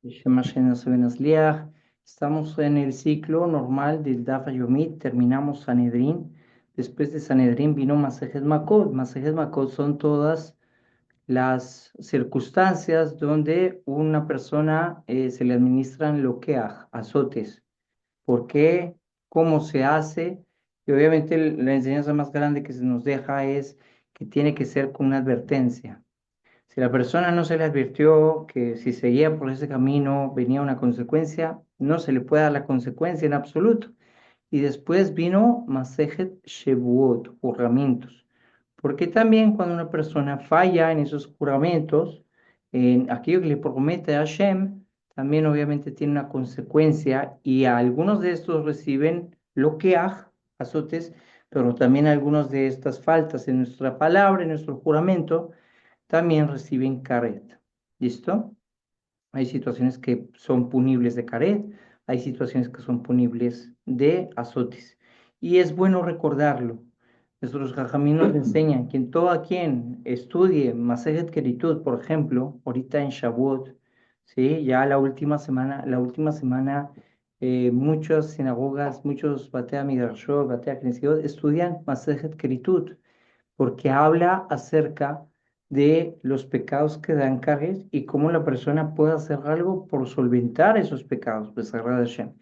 Estamos en el ciclo normal del Daf Yomi, terminamos Sanedrín. Después de Sanedrín vino Masejet Makot. Masejet Makot son todas las circunstancias donde una persona se le administran loqueaj, azotes. ¿Por qué? ¿Cómo se hace? Y obviamente la enseñanza más grande que se nos deja es que tiene que ser con una advertencia. Si la persona no se le advirtió que si seguía por ese camino venía una consecuencia, no se le puede dar la consecuencia en absoluto. Y después vino Masejet Shevuot, juramentos. Porque también cuando una persona falla en esos juramentos, en aquello que le promete a Hashem, también obviamente tiene una consecuencia y a algunos de estos reciben loqueaj, azotes, pero también algunos de estas faltas en nuestra palabra, en nuestro juramento también reciben caret. ¿Listo? Hay situaciones que son punibles de caret, hay situaciones que son punibles de azotes. Y es bueno recordarlo. Nuestros jajamín nos enseñan que en todo quien estudie Masejet Keritud, por ejemplo, ahorita en Shavuot, ¿sí? Ya la última semana, muchas sinagogas, muchos Batea Midrashot, Batea Knesset estudian Masejet Keritud porque habla acerca de los pecados que dan cargas y cómo la persona puede hacer algo por solventar esos pecados, Besará Hashem.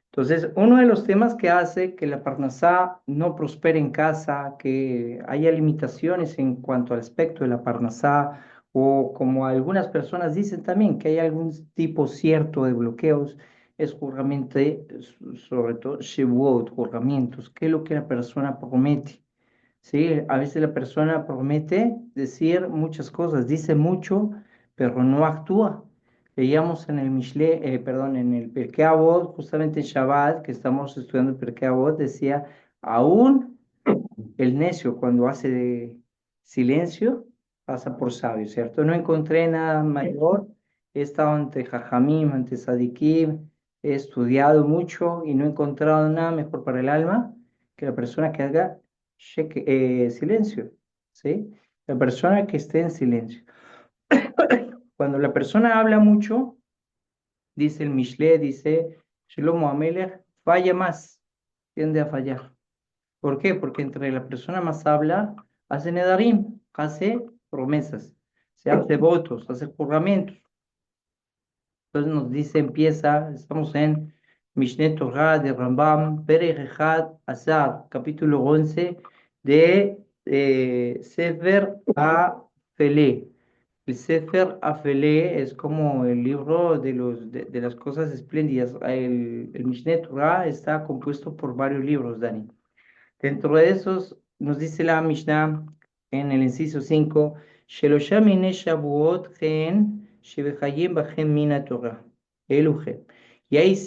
Entonces, uno de los temas que hace que la Parnasá no prospere en casa, que haya limitaciones en cuanto al aspecto de la Parnasá, o como algunas personas dicen también, que hay algún tipo cierto de bloqueos, es justamente, sobre todo, Shevuot, juramentos, qué es lo que la persona promete. Sí, a veces la persona promete decir muchas cosas, dice mucho, pero no actúa. Leíamos en el perdón, en el Pirkei Avot, justamente en Shabbat, que estamos estudiando el Pirkei Avot, decía, aún el necio cuando hace silencio pasa por sabio, ¿cierto? No encontré nada mayor, he estado ante Jajamim, ante Sadikim, he estudiado mucho y no he encontrado nada mejor para el alma que la persona que haga silencio, ¿sí? La persona que esté en silencio. Cuando la persona habla mucho, dice el Mishle, dice Shlomo Amelech, falla más, tiende a fallar. ¿Por qué? Porque entre la persona más habla, hace nedarim, hace promesas, se hace votos, hace juramentos. Entonces nos dice, estamos en Mishneh Torah de Rambam, Perek Echad Azar, capítulo 11 de Sefer Afele. El Sefer Afele es como el libro de las cosas espléndidas. El Mishneh Torah está compuesto por varios libros, Dani. Dentro de esos, nos dice la Mishnah en el inciso 5, Shelosha mine shavuot gen shebechayim bachem mina Torah, eluge. Y hay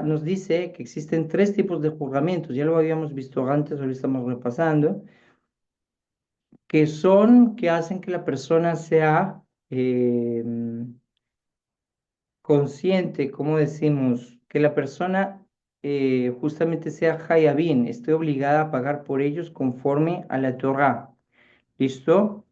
nos dice que existen tres tipos de juramentos, ya lo habíamos visto antes, hoy estamos repasando, que hacen que la persona sea consciente, como decimos, que la persona justamente sea hayabin, esté obligada a pagar por ellos conforme a la Torah. ¿Listo?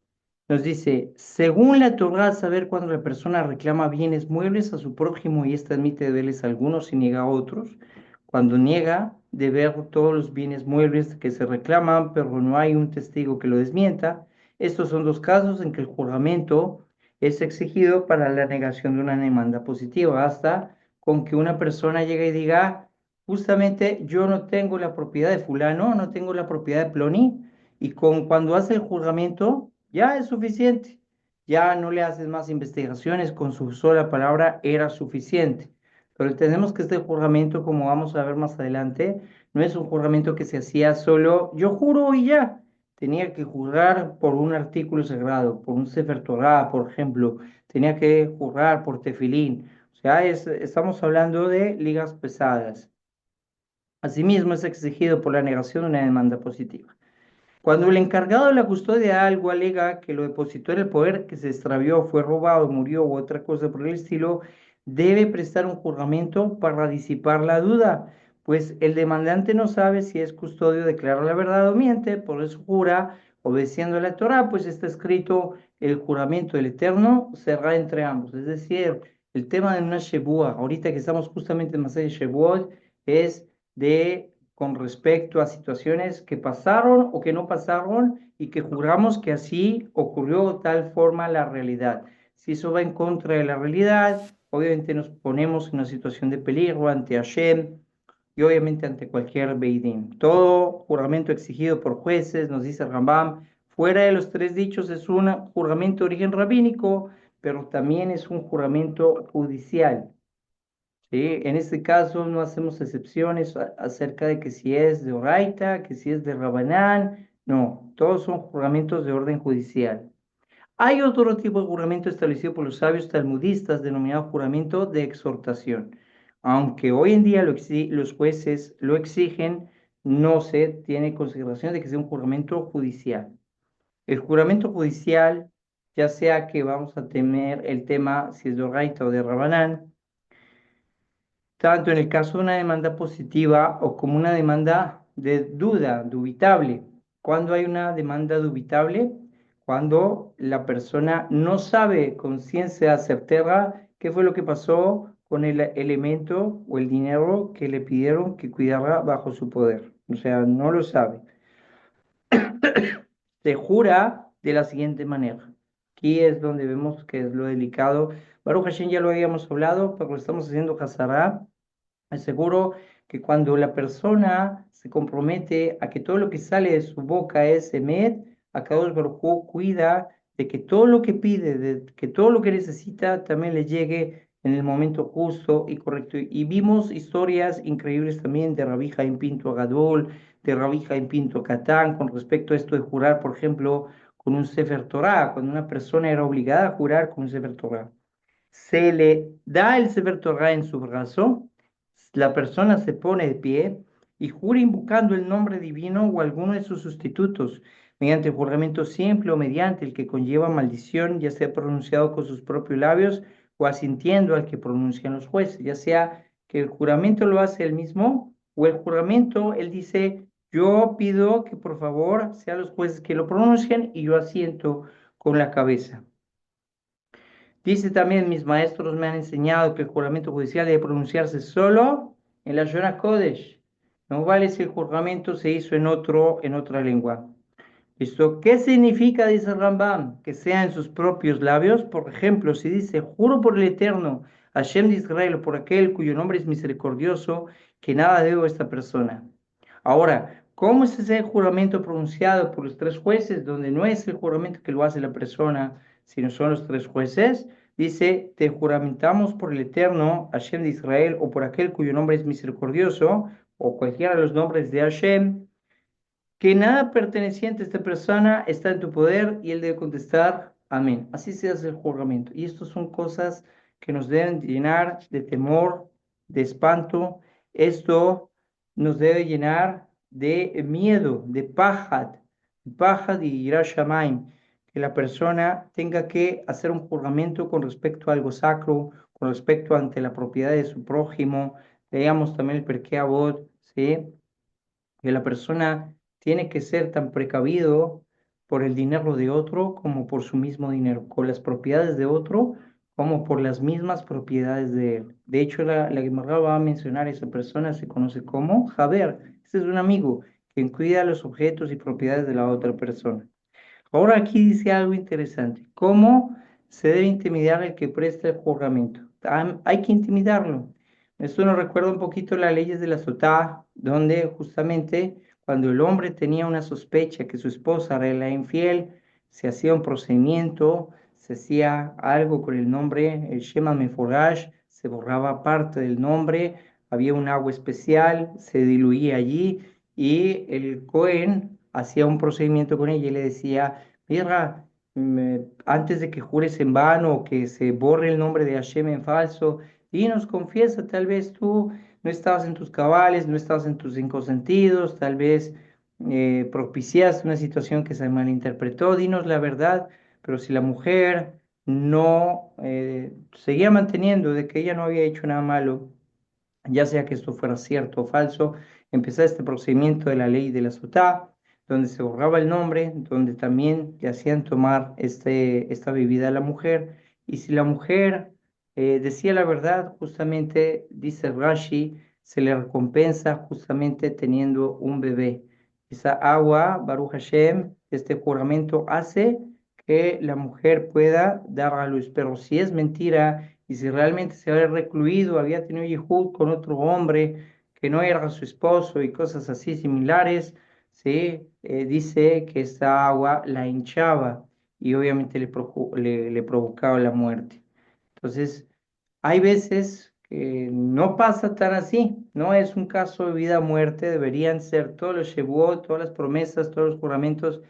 Nos dice, según la Torah, saber cuando la persona reclama bienes muebles a su prójimo y éste admite deberles algunos y niega a otros. Cuando niega deber todos los bienes muebles que se reclaman, pero no hay un testigo que lo desmienta. Estos son dos casos en que el juramento es exigido para la negación de una demanda positiva, hasta con que una persona llegue y diga, justamente yo no tengo la propiedad de fulano, no tengo la propiedad de Ploni, y cuando hace el juramento ya es suficiente, ya no le haces más investigaciones, con su sola palabra era suficiente. Pero entendemos que este juramento, como vamos a ver más adelante, no es un juramento que se hacía solo, yo juro y ya. Tenía que jurar por un artículo sagrado, por un Sefer Torah, por ejemplo. Tenía que jurar por tefilín. O sea, estamos hablando de ligas pesadas. Asimismo, es exigido por la negación de una demanda positiva. Cuando el encargado de la custodia de algo alega que lo depositó en el poder, que se extravió, fue robado, murió u otra cosa por el estilo, debe prestar un juramento para disipar la duda, pues el demandante no sabe si es custodio, declara la verdad o miente, por eso jura, obedeciendo a la Torah, pues está escrito el juramento del Eterno será entre ambos. Es decir, el tema de una Shebua, ahorita que estamos justamente en Masay Shebuot, es de con respecto a situaciones que pasaron o que no pasaron y que juramos que así ocurrió de tal forma la realidad. Si eso va en contra de la realidad, obviamente nos ponemos en una situación de peligro ante Hashem y obviamente ante cualquier Beidín. Todo juramento exigido por jueces, nos dice Rambam, fuera de los tres dichos es un juramento de origen rabínico, pero también es un juramento judicial. ¿Sí? En este caso no hacemos excepciones acerca de que si es de Oraita, que si es de Rabanán, no, todos son juramentos de orden judicial. Hay otro tipo de juramento establecido por los sabios talmudistas denominado juramento de exhortación. Aunque hoy en día los jueces lo exigen, no se tiene consideración de que sea un juramento judicial. El juramento judicial, ya sea que vamos a tener el tema si es de Oraita o de Rabanán, tanto en el caso de una demanda positiva o como una demanda de duda, dubitable. Cuando hay una demanda dubitable, cuando la persona no sabe con ciencia certera qué fue lo que pasó con el elemento o el dinero que le pidieron que cuidara bajo su poder. O sea, no lo sabe. Se jura de la siguiente manera. Aquí es donde vemos que es lo delicado. Baruch Hashem ya lo habíamos hablado, pero lo estamos haciendo Hazara. Aseguro que cuando la persona se compromete a que todo lo que sale de su boca es emet, Akadosh Baruj Hu cuida de que todo lo que pide, de que todo lo que necesita también le llegue en el momento justo y correcto. Y vimos historias increíbles también de Rabbi Jaim Pinto Agadol, de Rabbi Jaim Pinto Catán, con respecto a esto de jurar, por ejemplo, con un Sefer Torah, cuando una persona era obligada a jurar con un Sefer Torah. Se le da el Sefer Torah en su brazo, la persona se pone de pie y jura invocando el nombre divino o alguno de sus sustitutos, mediante juramento simple o mediante el que conlleva maldición, ya sea pronunciado con sus propios labios o asintiendo al que pronuncian los jueces, ya sea que el juramento lo hace él mismo o el juramento, él dice, yo pido que por favor sean los jueces que lo pronuncien y yo asiento con la cabeza. Dice también, mis maestros me han enseñado que el juramento judicial debe pronunciarse solo en la Shona Kodesh. No vale si el juramento se hizo en otra lengua. ¿Esto qué significa? Dice Rambam, que sea en sus propios labios. Por ejemplo, si dice, juro por el Eterno, Hashem de Israel, o por aquel cuyo nombre es misericordioso, que nada debo a esta persona. Ahora, ¿cómo es ese juramento pronunciado por los tres jueces, donde no es el juramento que lo hace la persona, sino son los tres jueces? Dice, te juramentamos por el Eterno, Hashem de Israel, o por aquel cuyo nombre es misericordioso, o cualquiera de los nombres de Hashem, que nada perteneciente a esta persona está en tu poder y él debe contestar, amén. Así se hace el juramento. Y estas son cosas que nos deben llenar de temor, de espanto. Esto nos debe llenar de miedo, de pajad y yirah shamayim, que la persona tenga que hacer un juramento con respecto a algo sacro, con respecto ante la propiedad de su prójimo. Leíamos también el Perkei Avot, ¿sí? Que la persona tiene que ser tan precavido por el dinero de otro como por su mismo dinero, con las propiedades de otro como por las mismas propiedades de él. De hecho, la Gemara va a mencionar a esa persona, se conoce como Jaber. Este es un amigo quien cuida los objetos y propiedades de la otra persona. Ahora aquí dice algo interesante. ¿Cómo se debe intimidar al que presta el juramento? Hay que intimidarlo. Esto nos recuerda un poquito las leyes de la Sotá, donde justamente cuando el hombre tenía una sospecha que su esposa era infiel, se hacía un procedimiento, se hacía algo con el nombre, el Shema Meforash, se borraba parte del nombre, había un agua especial, se diluía allí y el Cohen hacía un procedimiento con ella y le decía, mira, antes de que jures en vano o que se borre el nombre de Hashem en falso, dinos, confiesa, tal vez tú no estabas en tus cabales, no estabas en tus cinco sentidos, tal vez propiciaste una situación que se malinterpretó, dinos la verdad, pero si la mujer no seguía manteniendo de que ella no había hecho nada malo, ya sea que esto fuera cierto o falso, empezaba este procedimiento de la ley de la sotá, donde se borraba el nombre, donde también le hacían tomar esta bebida a la mujer, y si la mujer decía la verdad, justamente, dice Rashi, se le recompensa justamente teniendo un bebé. Esa agua, Baruch Hashem, este juramento hace que la mujer pueda dar a luz. Pero si es mentira y si realmente se había recluido, había tenido hijos con otro hombre que no era su esposo y cosas así similares, ¿sí? Dice que esa agua la hinchaba y obviamente le provocaba la muerte. Entonces, hay veces que no pasa tan así, no es un caso de vida o muerte, deberían ser todos los Shevuot, todas las promesas, todos los juramentos,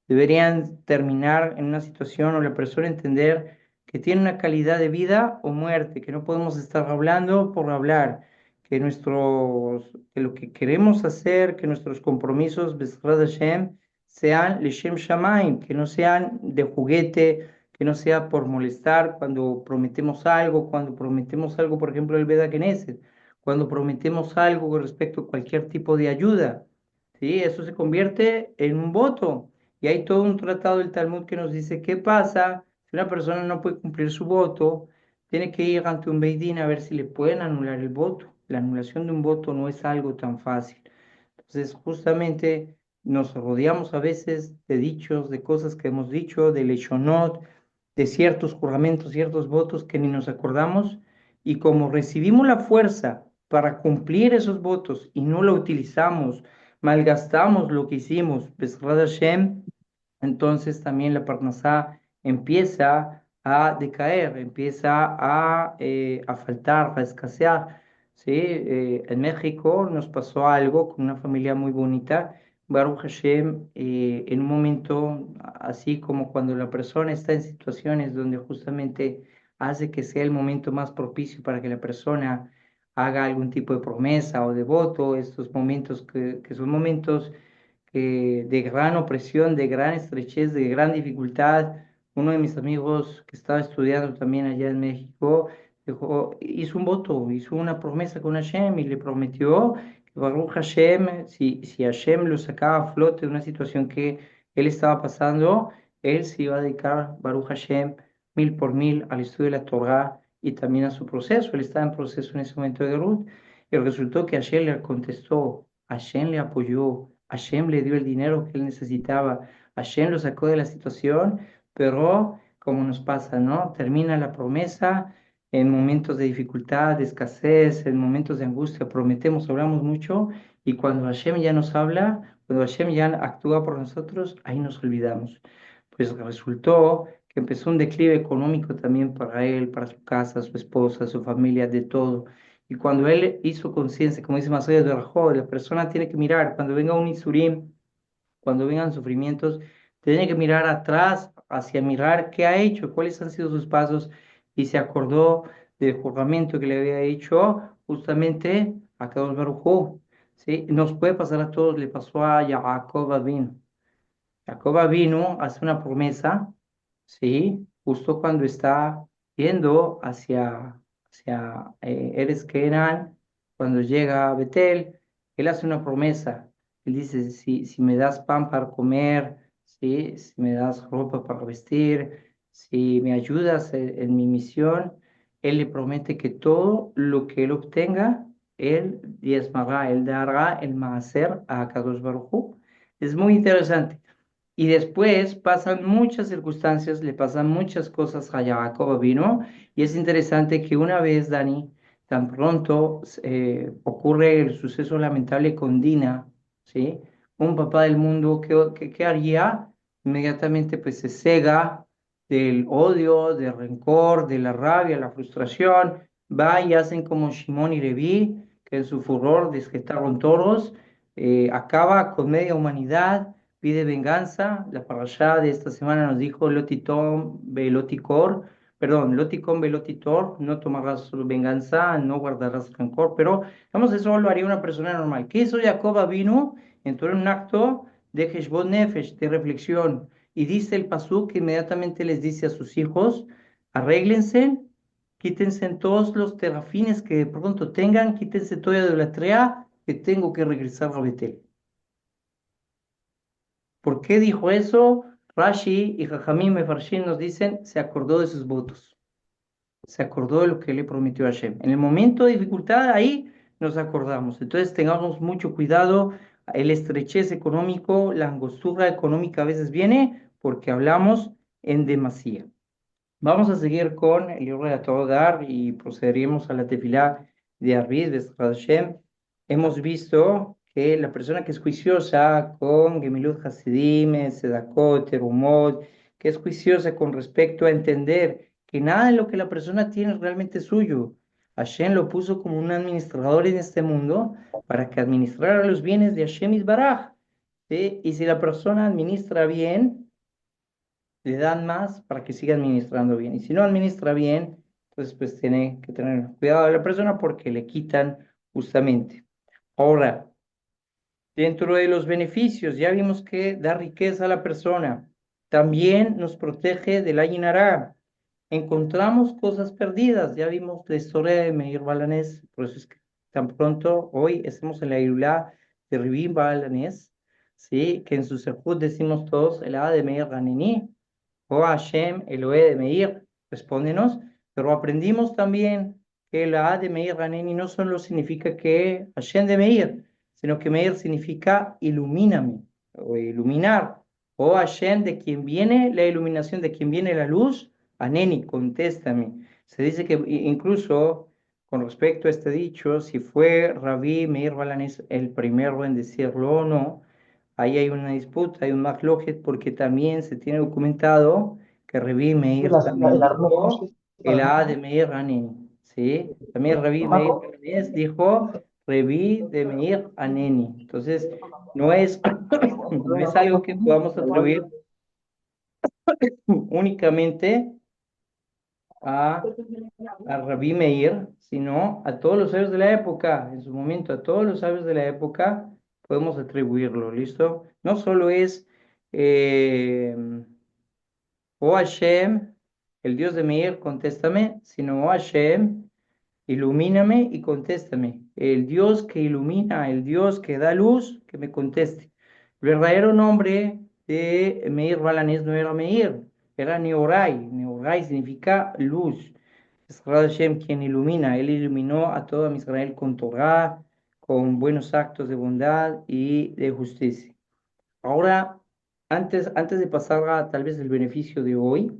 deberían terminar en una situación o la persona entender que tiene una calidad de vida o muerte, que no podemos estar hablando por hablar, que lo que queremos hacer, que nuestros compromisos, Bezrat Hashem, sean Leshem Shamaim, que no sean de juguete, que no sea por molestar cuando prometemos algo, por ejemplo, el Veda Knesset, cuando prometemos algo con respecto a cualquier tipo de ayuda, ¿sí? Eso se convierte en un voto. Y hay todo un tratado del Talmud que nos dice qué pasa si una persona no puede cumplir su voto, tiene que ir ante un Beidín a ver si le pueden anular el voto. La anulación de un voto no es algo tan fácil. Entonces, justamente nos rodeamos a veces de dichos, de cosas que hemos dicho, de leshonot, de ciertos juramentos, ciertos votos que ni nos acordamos, y como recibimos la fuerza para cumplir esos votos y no la utilizamos, malgastamos lo que hicimos, Bezrat Hashem, entonces también la Parnasá empieza a decaer, empieza a faltar, a escasear. ¿Sí? En México nos pasó algo con una familia muy bonita. Baruch Hashem, en un momento así como cuando la persona está en situaciones donde justamente hace que sea el momento más propicio para que la persona haga algún tipo de promesa o de voto, estos momentos que son momentos de gran opresión, de gran estrechez, de gran dificultad. Uno de mis amigos que estaba estudiando también allá en México, hizo un voto, hizo una promesa con Hashem y le prometió que Baruch Hashem, si Hashem lo sacaba a flote de una situación que él estaba pasando, él se iba a dedicar, Baruch Hashem, 1000 por 1000 al estudio de la Torah y también a su proceso. Él estaba en proceso en ese momento de Ruth. Y resultó que Hashem le contestó, Hashem le apoyó, Hashem le dio el dinero que él necesitaba, Hashem lo sacó de la situación, pero como nos pasa, ¿no? Termina la promesa en momentos de dificultad, de escasez, en momentos de angustia, prometemos, hablamos mucho, y cuando Hashem ya nos habla, cuando Hashem ya actúa por nosotros, ahí nos olvidamos. Pues resultó que empezó un declive económico también para él, para su casa, su esposa, su familia, de todo. Y cuando él hizo conciencia, como dice Masoya de Rajó, la persona tiene que mirar, cuando venga un Isurim, cuando vengan sufrimientos, tiene que mirar atrás, hacia mirar qué ha hecho, cuáles han sido sus pasos, y se acordó del juramento que le había hecho justamente a Kadosh Baruj Hu, ¿sí? Nos puede pasar a todos, le pasó a Jacob Avinu. Jacob vino, hace una promesa, ¿sí? Justo cuando está yendo hacia Eres Kenán, cuando llega a Betel, él hace una promesa. Él dice, si me das pan para comer, ¿sí? Si me das ropa para vestir, si me ayudas en mi misión, él le promete que todo lo que él obtenga, él diezmará, él dará el maaser a Kadosh Baruj Hu. Es muy interesante. Y después pasan muchas circunstancias, le pasan muchas cosas a Jacob vino, y es interesante que una vez, Dani, tan pronto ocurre el suceso lamentable con Dina, ¿sí? Un papá del mundo, ¿qué haría? Inmediatamente pues se cega del odio, del rencor, de la rabia, la frustración, va y hacen como Shimón y Leví, que en su furor desquitaron toros, acaba con media humanidad, pide venganza. La parashá de esta semana nos dijo Lotitom Veloticor, perdón, Loticom Velotitor, no tomarás venganza, no guardarás rencor, pero vamos, eso lo haría una persona normal. ¿Qué hizo Jacob vino? Entró en un acto de Heshbon Nefesh, de reflexión, y dice el pasuk que inmediatamente les dice a sus hijos, arréglense, quítense todos los terafines que de pronto tengan, quítense toda idolatría, que tengo que regresar a Betel. ¿Por qué dijo eso? Rashi y Jajamim Mefarshim nos dicen, se acordó de sus votos. se acordó de lo que le prometió a Hashem. En el momento de dificultad, ahí nos acordamos. Entonces tengamos mucho cuidado. El estrechez económico, la angostura económica a veces viene porque hablamos en demasía. Vamos a seguir con el libro de la Torah y procederemos a la tefilá de Arvid, Bezrat Hashem. Hemos visto que la persona que es juiciosa con Gemilut Hasidim, Sedakot, Terumot, que es juiciosa con respecto a entender que nada de lo que la persona tiene es realmente suyo. Hashem lo puso como un administrador en este mundo para que administrara los bienes de Hashem Isbaraj. ¿Sí? Y si la persona administra bien, le dan más para que siga administrando bien. Y si no administra bien, entonces pues tiene que tener cuidado de la persona porque le quitan justamente. Ahora, dentro de los beneficios, ya vimos que da riqueza a la persona. También nos protege del Ayinará. Encontramos cosas perdidas. Ya vimos la historia de Meir Balanés. Por eso es que tan pronto hoy estamos en la Irulá de Ribín Balanés. ¿Sí? Que en su sejud decimos todos el A de Meir Ganini. Oh Hashem, Eloé de Meir, respóndenos. Pero aprendimos también que la A de Meir Raneni no solo significa que Hashem de Meir, sino que Meir significa ilumíname o iluminar. Oh Hashem, de quien viene la iluminación, de quien viene la luz, Aneni, contéstame. Se dice que incluso con respecto a este dicho, si fue Rabí Meir Balanes el primero en decirlo o no, ahí hay una disputa, hay un McLojet, porque también se tiene documentado que Rabbi Meir también El árbol, ¿cómo se dijo dice? el A de Meir Aneni, ¿sí? También Rabbi Meir Anés dijo Rabbi de Meir Aneni. Entonces, no es, no es algo que podamos atribuir únicamente a, a Rabbi Meir, sino a todos los sabios de la época, en su momento, a todos los sabios de la época podemos atribuirlo, ¿listo? No solo es eh, oh Hashem, el Dios de Meir, contéstame, sino oh Hashem, ilumíname y contéstame. El Dios que ilumina, el Dios que da luz, que me conteste. El verdadero nombre de Meir Balanés no era Meir, era Neorai. Neorai significa luz. Es Hashem quien ilumina. Él iluminó a todo Israel con Torah, con buenos actos de bondad y de justicia. Ahora, antes de pasar a tal vez el beneficio de hoy,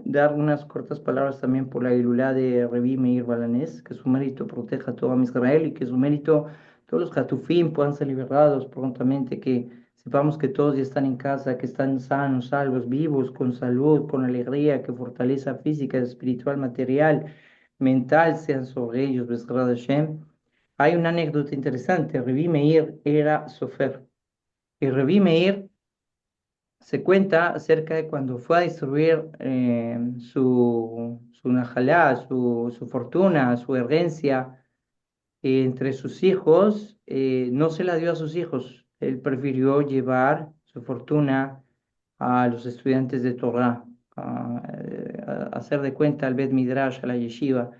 dar unas cortas palabras también por la Ilulá de Reví Meir Balanés, que su mérito proteja a todo Israel y que su mérito todos los Hatufim puedan ser liberados prontamente, que sepamos que todos ya están en casa, que están sanos, salvos, vivos, con salud, con alegría, que fortaleza física, espiritual, material, mental sean sobre ellos, Besrat Hashem. Hay una anécdota interesante, Reví Meir era sofer, y Reví Meir se cuenta acerca de cuando fue a distribuir su najalá, su fortuna, su herencia entre sus hijos, no se la dio a sus hijos. Él prefirió llevar su fortuna a los estudiantes de Torah, a hacer de cuenta al Bet Midrash, a la yeshiva.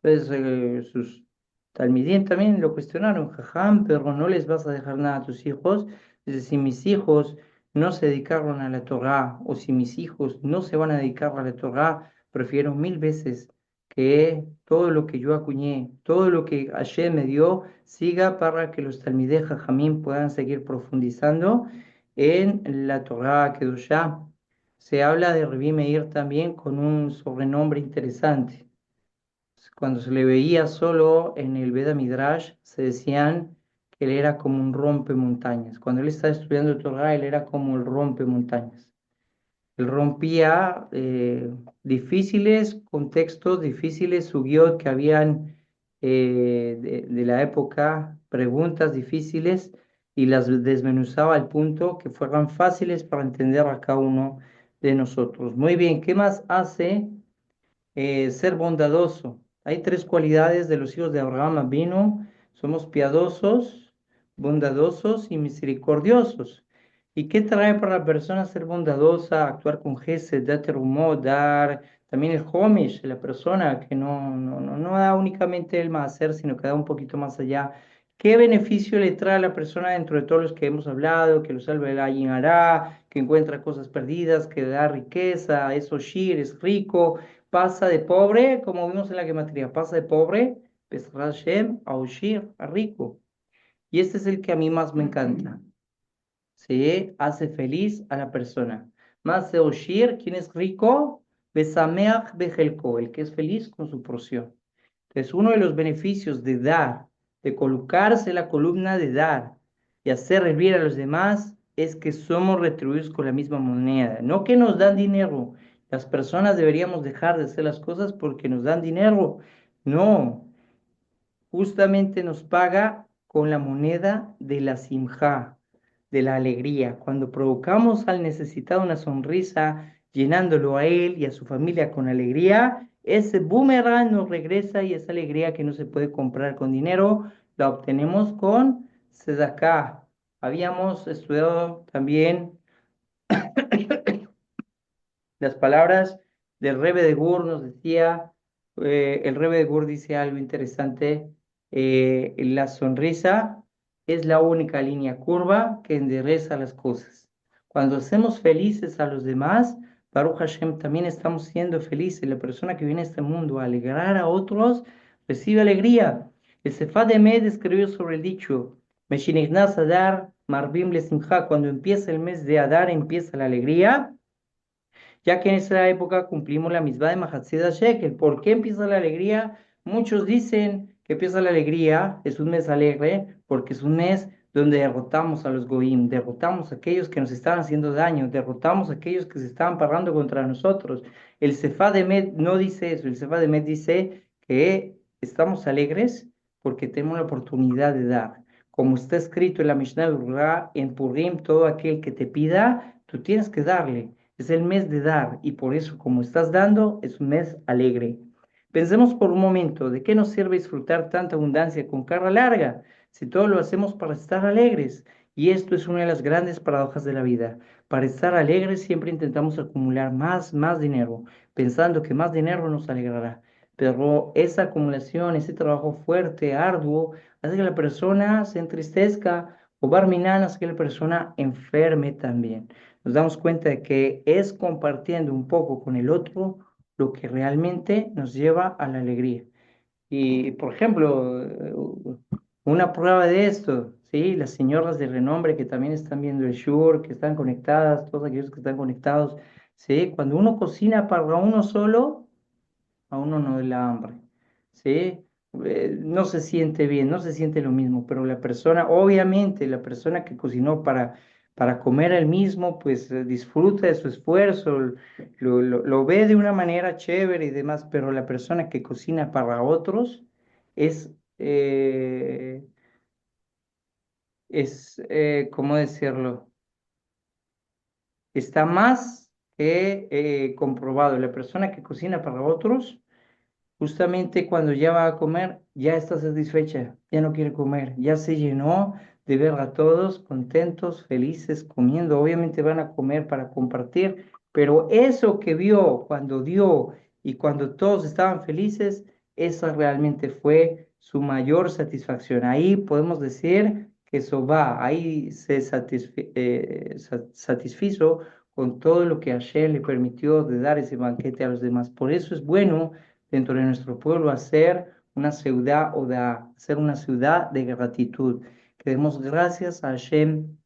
Entonces, sus talmidim también lo cuestionaron, jajam, pero no les vas a dejar nada a tus hijos. Dice, si mis hijos no se dedicaron a la Torah o si mis hijos no se van a dedicar a la Torah, prefiero mil veces que todo lo que yo acuñé, todo lo que Hashem me dio, siga para que los talmidei jajamim puedan seguir profundizando en la Torah Kedushá. Se habla de Rabbi Meir también con un sobrenombre interesante. Cuando se le veía solo en el Veda Midrash, se decían que él era como un rompemontañas. Cuando él estaba estudiando Torah, él era como el rompemontañas. Él rompía difíciles contextos, difíciles sugiot que habían de la época, preguntas difíciles, y las desmenuzaba al punto que fueran fáciles para entender a cada uno de nosotros. Muy bien, ¿qué más hace ser bondadoso? Hay tres cualidades de los hijos de Abraham vino: somos piadosos, bondadosos y misericordiosos. ¿Y qué trae para la persona ser bondadosa, actuar con gesed, dar terumot, dar también el homish, la persona que no da únicamente el hacer, sino que da un poquito más allá? ¿Qué beneficio le trae a la persona dentro de todos los que hemos hablado? Que lo salva el ayin hará, que encuentra cosas perdidas, que da riqueza, es oshir, es rico. pasa de pobre, como vimos en la gematría, pasa de pobre, Bezrat Hashem, a Oshir, a rico. Y este es el que a mí más me encanta. Se hace feliz a la persona. Más de Oshir, ¿quién es rico? Besameach Bejelko, el que es feliz con su porción. Entonces, uno de los beneficios de dar, de colocarse en la columna de dar y hacer servir a los demás, es que somos retribuidos con la misma moneda. No que nos dan dinero. Las personas deberíamos dejar de hacer las cosas porque nos dan dinero. No, justamente nos paga con la moneda de la simja, de la alegría. Cuando provocamos al necesitado una sonrisa, llenándolo a él y a su familia con alegría, ese boomerang nos regresa y esa alegría que no se puede comprar con dinero, la obtenemos con tzedakah. Habíamos estudiado también las palabras del Rebbe de Gur nos decía, el Rebbe de Gur dice algo interesante, la sonrisa es la única línea curva que endereza las cosas. Cuando hacemos felices a los demás, Baruch Hashem, también estamos siendo felices. La persona que viene a este mundo a alegrar a otros, recibe alegría. El Sefad Emed escribió sobre el dicho, Meshinichnas Adar, Marbim le Simcha, cuando empieza el mes de Adar, empieza la alegría ya que en esa época cumplimos la misma de Mahatzeda Shekel. ¿Por qué empieza la alegría? Muchos dicen que empieza la alegría, es un mes alegre, porque es un mes donde derrotamos a los Goim, derrotamos a aquellos que nos estaban haciendo daño, derrotamos a aquellos que se estaban parando contra nosotros. El Sefad Emet no dice eso, el Sefad Emet dice que estamos alegres porque tenemos la oportunidad de dar. Como está escrito en la Mishnah Berurah, en Purim, todo aquel que te pida, tú tienes que darle. Es el mes de dar y por eso, como estás dando, es un mes alegre. Pensemos por un momento, ¿de qué nos sirve disfrutar tanta abundancia con cara larga si todo lo hacemos para estar alegres? Y esto es una de las grandes paradojas de la vida. Para estar alegres siempre intentamos acumular más dinero, pensando que más dinero nos alegrará. Pero esa acumulación, ese trabajo fuerte, arduo, hace que la persona se entristezca o barminan, hace que la persona enferme también. Nos damos cuenta de que es compartiendo un poco con el otro lo que realmente nos lleva a la alegría. Y, por ejemplo, una prueba de esto, ¿sí? Las señoras de renombre que también están viendo el Shure, que están conectadas, todos aquellos que están conectados, ¿sí? Cuando uno cocina para uno solo, a uno no le da hambre, ¿sí? No se siente bien, no se siente lo mismo, pero la persona, obviamente, la persona que cocinó para comer él mismo, pues disfruta de su esfuerzo, lo ve de una manera chévere y demás, pero la persona que cocina para otros es, ¿cómo decirlo? Está más que comprobado. La persona que cocina para otros justamente cuando ya va a comer, ya está satisfecha, ya no quiere comer, ya se llenó de ver a todos contentos, felices, comiendo. Obviamente van a comer para compartir, pero eso que vio cuando dio y cuando todos estaban felices, esa realmente fue su mayor satisfacción. Ahí podemos decir que eso va, ahí se satisfizo con todo lo que Hashem le permitió de dar ese banquete a los demás. Por eso es bueno dentro de nuestro pueblo hacer una ciudad o de hacer una ciudad de gratitud. Que demos gracias a Hashem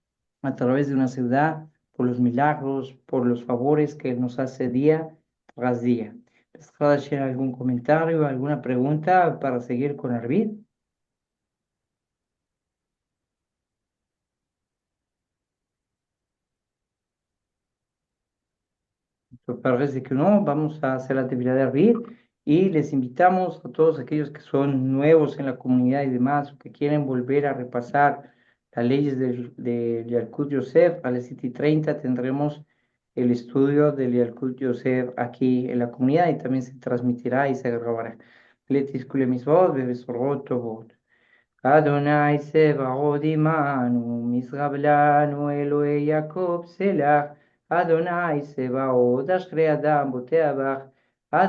a través de una ciudad por los milagros, por los favores que Él nos hace día tras día. ¿Les Hashem algún comentario, alguna pregunta para seguir con Arvid? Pues parece que no, vamos a hacer la actividad de Arvid y les invitamos a todos aquellos que son nuevos en la comunidad y demás, o que quieren volver a repasar las leyes del Yalkut Yosef. A las 7:30 tendremos el estudio del Yalkut Yosef aquí en la comunidad y también se transmitirá y se grabará. Letis kule misvot, bebesorot tovot. Adonai Sebaot Imanu, Misrablanu Elohe Jacob Selah, Adonai Sebaot, Ashre Adam Boteabach, Adonai